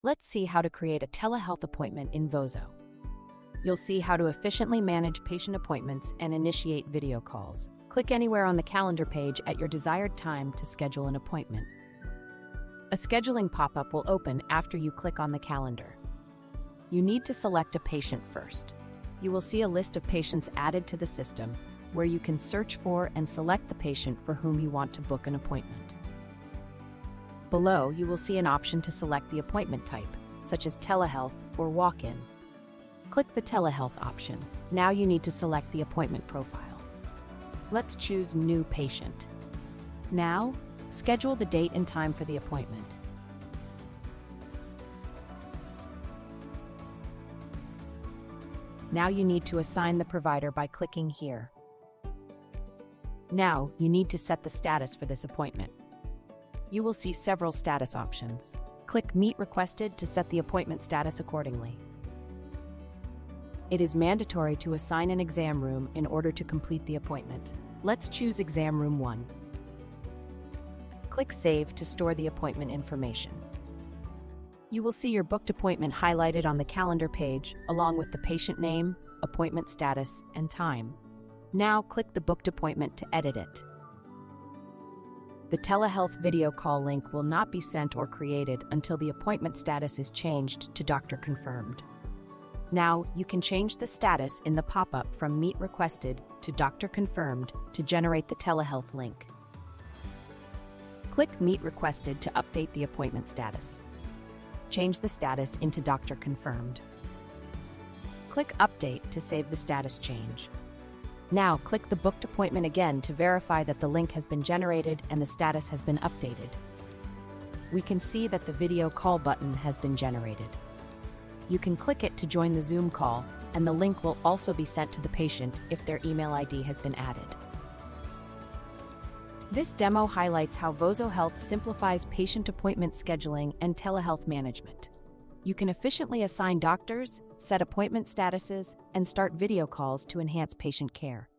Let's see how to create a telehealth appointment in Vozo. You'll see how to efficiently manage patient appointments and initiate video calls. Click anywhere on the calendar page at your desired time to schedule an appointment. A scheduling pop-up will open after you click on the calendar. You need to select a patient first. You will see a list of patients added to the system, where you can search for and select the patient for whom you want to book an appointment. Below, you will see an option to select the appointment type, such as telehealth or walk-in. Click the telehealth option. Now you need to select the appointment profile. Let's choose New Patient. Now, schedule the date and time for the appointment. Now you need to assign the provider by clicking here. Now, you need to set the status for this appointment. You will see several status options. Click Meet Requested to set the appointment status accordingly. It is mandatory to assign an exam room in order to complete the appointment. Let's choose Exam Room 1. Click Save to store the appointment information. You will see your booked appointment highlighted on the calendar page, along with the patient name, appointment status, and time. Now click the booked appointment to edit it. The telehealth video call link will not be sent or created until the appointment status is changed to Doctor Confirmed. Now, you can change the status in the pop-up from Meet Requested to Doctor Confirmed to generate the telehealth link. Click Meet Requested to update the appointment status. Change the status into Doctor Confirmed. Click Update to save the status change. Now, click the booked appointment again to verify that the link has been generated and the status has been updated. We can see that the video call button has been generated. You can click it to join the Zoom call, and the link will also be sent to the patient if their email ID has been added. This demo highlights how Vozo Health simplifies patient appointment scheduling and telehealth management. You can efficiently assign doctors, set appointment statuses, and start video calls to enhance patient care.